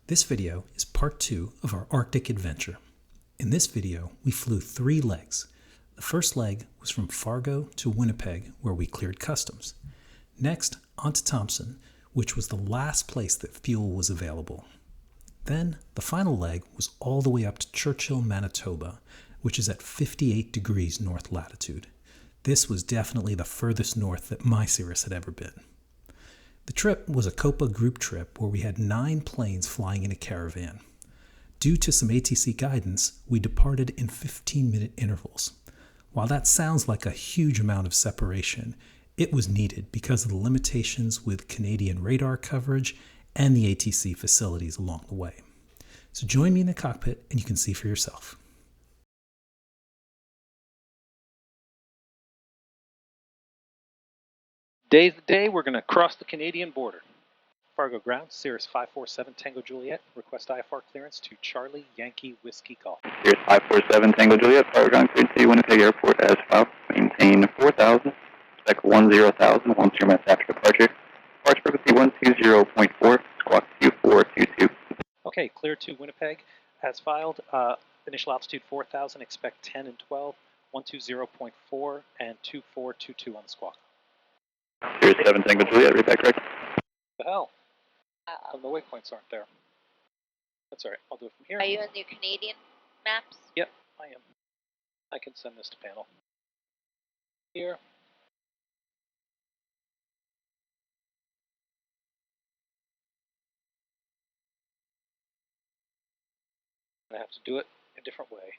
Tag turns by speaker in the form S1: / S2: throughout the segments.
S1: This video is part 2 of our Arctic adventure. In this video, we flew 3 legs. The first leg was from Fargo to Winnipeg, where we cleared customs. Next, on to Thompson, which was the last place that fuel was available. Then, the final leg was all the way up to Churchill, Manitoba, which is at 58 degrees north latitude. This was definitely the furthest north that my Cirrus had ever been. The trip was a COPA group trip where we had 9 planes flying in a caravan. Due to some ATC guidance, we departed in 15-minute intervals. While that sounds like a huge amount of separation, it was needed because of the limitations with Canadian radar coverage and the ATC facilities along the way. So join me in the cockpit and you can see for yourself.
S2: Today's the day we're going to cross the Canadian border. Fargo ground, Cirrus 547 Tango Juliet, request IFR clearance to Charlie Yankee Whiskey Golf.
S3: Cirrus 547 Tango Juliet, Fargo ground, cleared to Winnipeg Airport as filed. Maintain 4,000, expect 10,000 once your minutes after departure. Departure frequency 120.4, squawk 2422.
S2: Okay, clear to Winnipeg as filed. Initial altitude 4,000, expect 10 and 12, 120.4 and 2422 on the squawk.
S3: Cirrus 7 Tango Juliet, read back correct.
S2: The hell? The waypoints aren't there. That's alright, I'll do it from here.
S4: Are you in your Canadian maps?
S2: Yep, I am. I can send this to panel. Here. I have to do it a different way.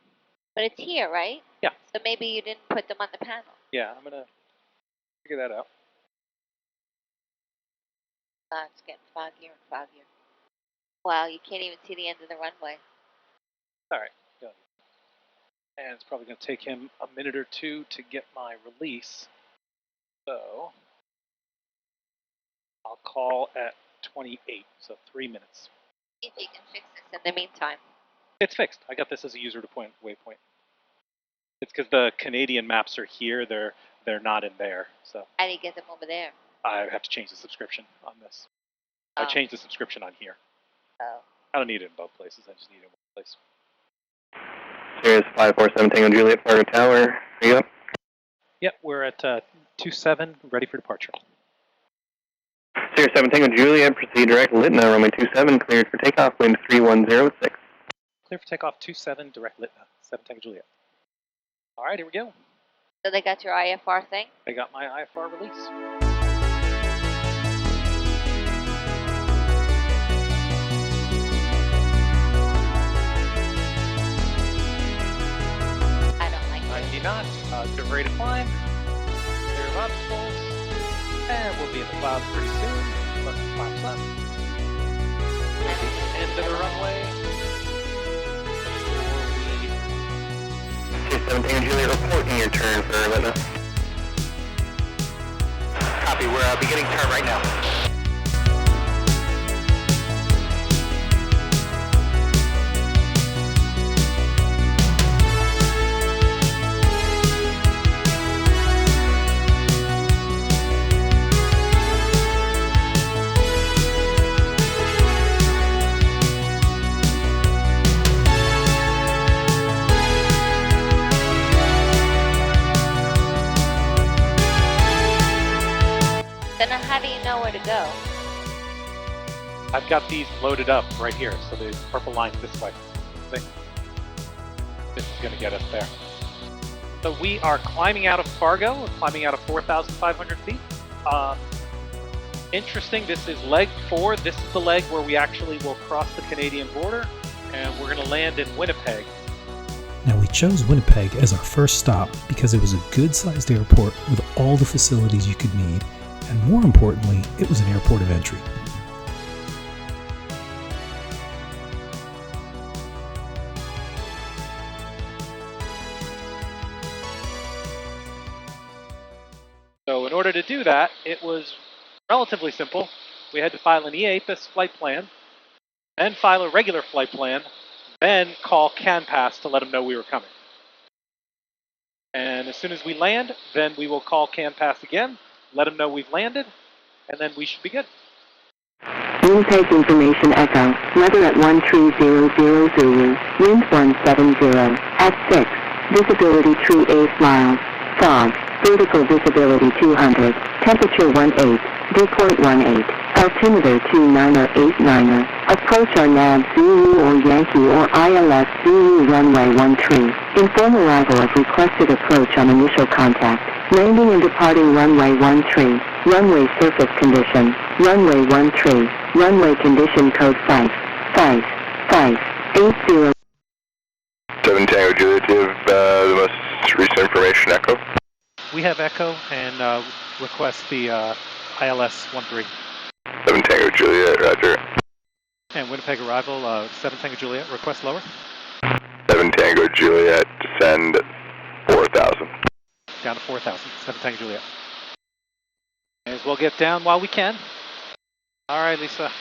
S4: But it's here, right?
S2: Yeah.
S4: So maybe you didn't put them on the panel.
S2: Yeah, I'm gonna figure that out.
S4: It's getting foggier and foggier. Wow, you can't even see the end of the runway.
S2: Alright, done. And it's probably going to take him a minute or two to get my release. So, I'll call at 28, so 3 minutes.
S4: See if you can fix this in the meantime.
S2: It's fixed. I got this as a user deployment waypoint. It's because the Canadian maps are here, they're not in there. So
S4: How do you get them over there?
S2: I have to change the subscription on this. I changed the subscription on here.
S4: Oh.
S2: I don't need it in both places, I just need it in one place.
S3: Cirrus 547 Tango Juliet, Fargo Tower, are you up?
S2: Yep, we're at 27, ready for departure.
S3: Cirrus 7 Tango Juliet, proceed direct Litna, runway 27, cleared for takeoff, wind 3106.
S2: Clear for takeoff 27, direct Litna, 7 Tango Juliet. Alright, here we go.
S4: So they got your IFR thing?
S2: I got my IFR release.
S4: I don't like it.
S2: 90 knots, good rate of climb, clear of obstacles, and we'll be in the clouds pretty soon. Let the clouds up. End of the runway.
S3: Cirrus 7 Tango Juliet, reporting your turn for Litna. Copy, we're beginning turn right now.
S4: Then how do you know where to go?
S2: I've got these loaded up right here, so the purple line this way. See? This is going to get us there. So we are climbing out of Fargo, we're climbing out of 4,500 feet. Interesting, this is leg 4. This is the leg where we actually will cross the Canadian border, and we're going to land in Winnipeg.
S1: Now we chose Winnipeg as our first stop because it was a good-sized airport with all the facilities you could need, and more importantly, it was an airport of entry.
S2: So in order to do that, it was relatively simple. We had to file an EAPIS flight plan, then file a regular flight plan, then call CANPASS to let them know we were coming. And as soon as we land, then we will call CANPASS again, let them know we've landed, and then we should be good.
S5: Winnipeg Information Echo. Weather at 1300 Zulu. Wind 170. At 6. Visibility tree 8 miles. Fog. Vertical visibility 200. Temperature 18. Dew point 18. Altimeter 2989er. Approach our nav Zulu or Yankee or ILS Zulu runway 13. Inform arrival of requested approach on initial contact. Landing and departing runway 13. Runway surface condition. Runway 13. Runway condition code 55580.
S3: 7 Tango Juliet, do you have the most recent information, Echo?
S2: We have Echo and request the ILS 13.
S3: 7 Tango Juliet, roger.
S2: And Winnipeg arrival, 7 Tango Juliet, request lower.
S3: 7 Tango Juliet, descend 4,000.
S2: Down to 4,000, 7 Tango Juliet. May as well get down while we can. All right, Lisa,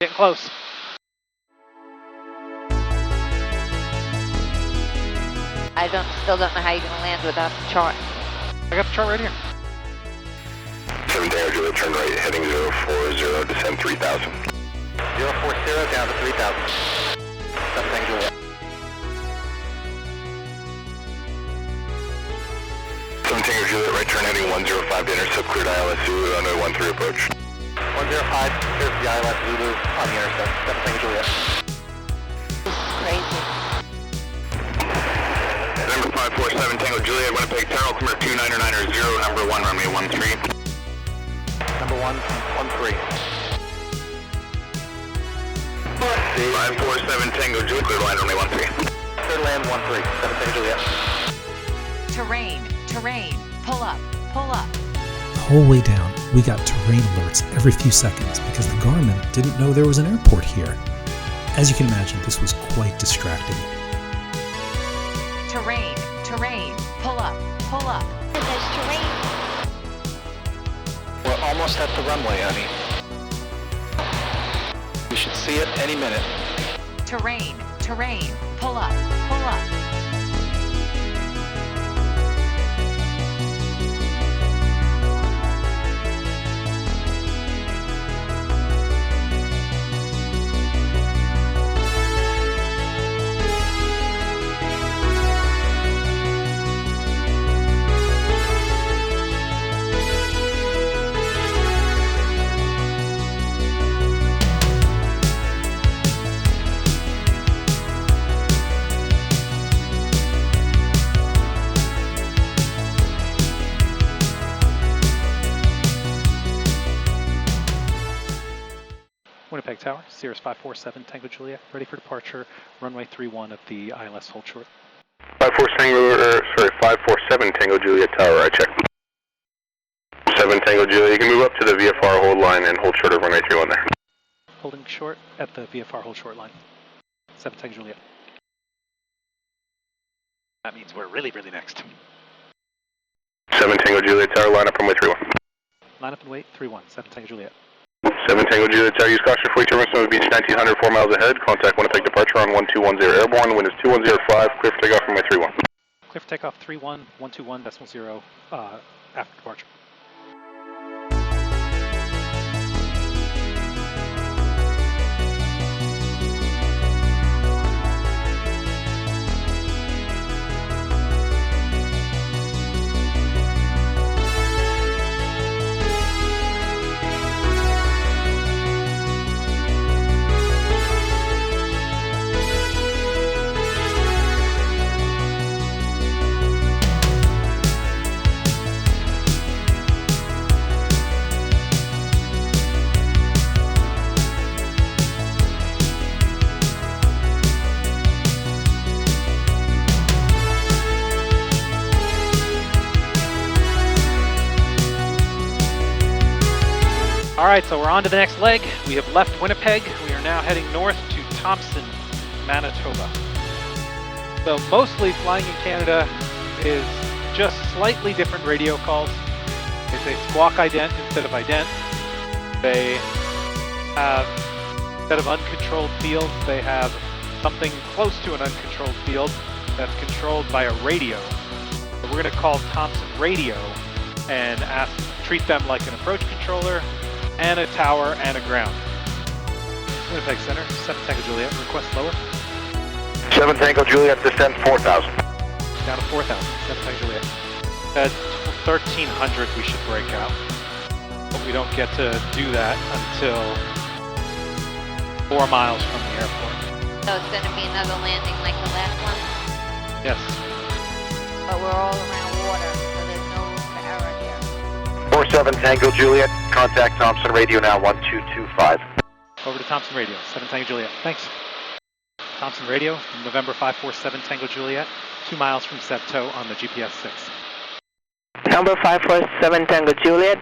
S2: getting close.
S4: Still don't know how you're going to land without the chart.
S2: I got the chart right here.
S3: 7 Tango Juliet, turn right, heading 040, descend 3,000.
S6: 040 down to 3,000. 7 Tango Juliet.
S3: 7 Tango Juliet, right turn heading 105 to intercept, cleared ILS Zulu, runway 13 approach.
S6: 105, here's the ILS Zulu on the intercept. 7 Tango Juliet.
S4: This is crazy.
S3: Number 547 Tango Juliet, Winnipeg, Tower, altimeter 2990, number 1, runway 13.
S6: Number 1, 13.
S3: 547 Tango Juliet, clear line, runway 13.
S6: Clear land 13, 7 Tango Juliet.
S7: Terrain, pull up.
S1: The whole way down, we got terrain alerts every few seconds because the Garmin didn't know there was an airport here. As you can imagine, this was quite distracting.
S7: Terrain, pull up.
S4: There's terrain.
S6: We're almost at the runway, honey. We should see it any minute.
S7: Terrain, pull up.
S2: Winnipeg Tower, Cirrus 547 Tango Juliet, ready for departure, runway 31 at the ILS hold short.
S3: 547 Tango Juliet Tower, I check. 7 Tango Juliet, you can move up to the VFR hold line and hold short of runway 31 there.
S2: Holding short at the VFR hold short line. 7 Tango Juliet. That means we're really next.
S3: 7 Tango Juliet Tower, line up runway 31.
S2: Line up and wait, 31, 7 Tango Juliet.
S3: 7 Tango Juliet Tower, use caution for turbulence on the beach 1900, 4 miles ahead. Contact Winnipeg departure on 1210 airborne, wind is 2105, clear for takeoff runway 31.
S2: Clear for takeoff 31, 121.0 after departure. Alright, so we're on to the next leg. We have left Winnipeg. We are now heading north to Thompson, Manitoba. So mostly flying in Canada is just slightly different radio calls. They say squawk ident instead of ident. They have, instead of uncontrolled fields, they have something close to an uncontrolled field that's controlled by a radio. So we're going to call Thompson radio and treat them like an approach controller and a tower and a ground. Winnipeg Center, 7 Tango Juliet, request lower.
S6: 7 Tango Juliet, descend 4,000.
S2: Down to 4,000, 7 Tango Juliet. At 1,300 we should break out. But we don't get to do that until 4 miles from the airport.
S4: So it's going to be another landing like the last one?
S2: Yes.
S4: But we're all around water, so there's no room for error here.
S6: 47 Tango Juliet, contact Thompson radio now 1225.
S2: Over to Thompson Radio, 7 Tango Juliet. Thanks. Thompson Radio, November 547 Tango Juliet, 2 miles from Septo on the GPS 6.
S8: Number 547 Tango Juliet,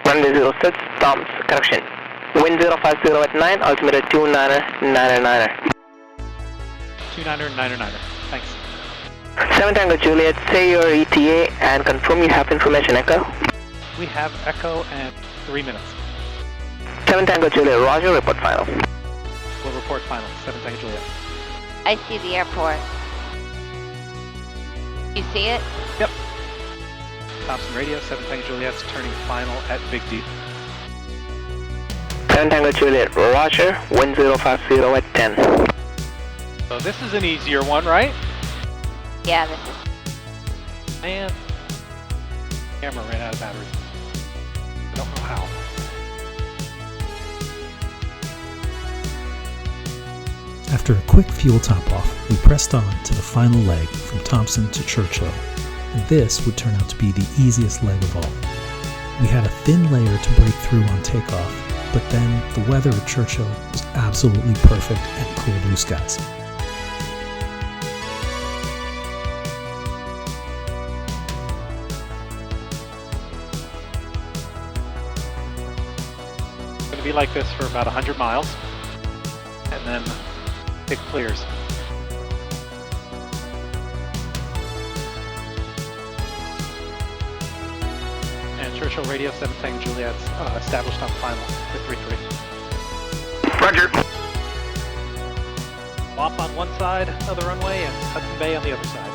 S8: runway 06, Thompson, correction. Wind 050 at 9, altimeter 2999er.
S2: 2999er, thanks.
S8: 7 Tango Juliet, say your ETA and confirm you have information echo.
S2: We have echo and 3 minutes.
S8: 7 Tango Juliet, roger, report final.
S2: We'll report final, 7 Tango Juliet.
S4: I see the airport. You see it?
S2: Yep. Thompson Radio, 7 Tango Juliet's turning final at Big D.
S8: 7 Tango Juliet, roger, wind 050 at 10.
S2: So this is an easier one, right?
S4: Yeah, this is.
S2: Man, camera ran out of battery. I don't know how.
S1: After a quick fuel top-off, we pressed on to the final leg from Thompson to Churchill, and this would turn out to be the easiest leg of all. We had a thin layer to break through on takeoff, but then the weather at Churchill was absolutely perfect and clear blue skies.
S2: It's going to be like this for about 100 miles, and then it clears. And Churchill Radio, 7 Tango Juliet's established on final for 3-3.
S6: Roger.
S2: Swamp on one side of the runway and Hudson Bay on the other side.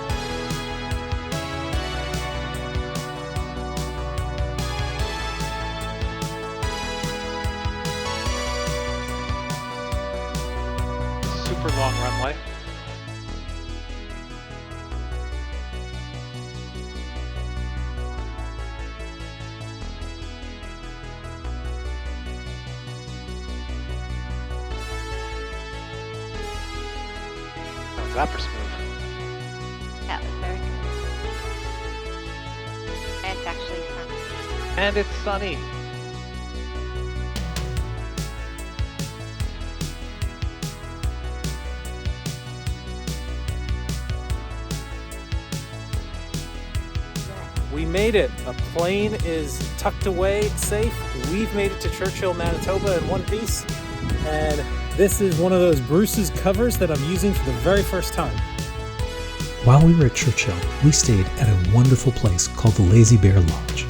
S2: Super long runway. How's that for smooth?
S4: That was very good. It's actually sunny.
S2: And it's sunny.
S9: We made it. The plane is tucked away, safe. We've made it to Churchill, Manitoba in one piece. And this is one of those Bruce's covers that I'm using for the very first time.
S1: While we were at Churchill, we stayed at a wonderful place called the Lazy Bear Lodge.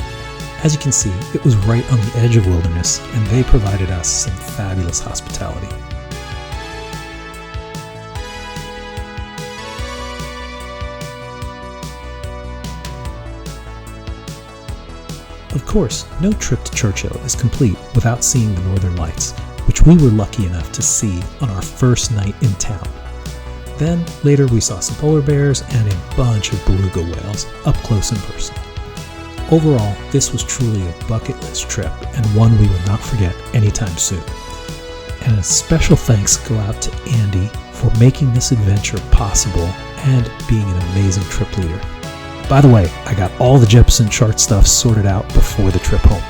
S1: As you can see, it was right on the edge of wilderness, and they provided us some fabulous hospitality. Of course, no trip to Churchill is complete without seeing the Northern Lights, which we were lucky enough to see on our first night in town. Then, later we saw some polar bears and a bunch of beluga whales up close and personal. Overall, this was truly a bucket list trip and one we will not forget anytime soon. And a special thanks go out to Andy for making this adventure possible and being an amazing trip leader. By the way, I got all the Jeppesen chart stuff sorted out before the trip home.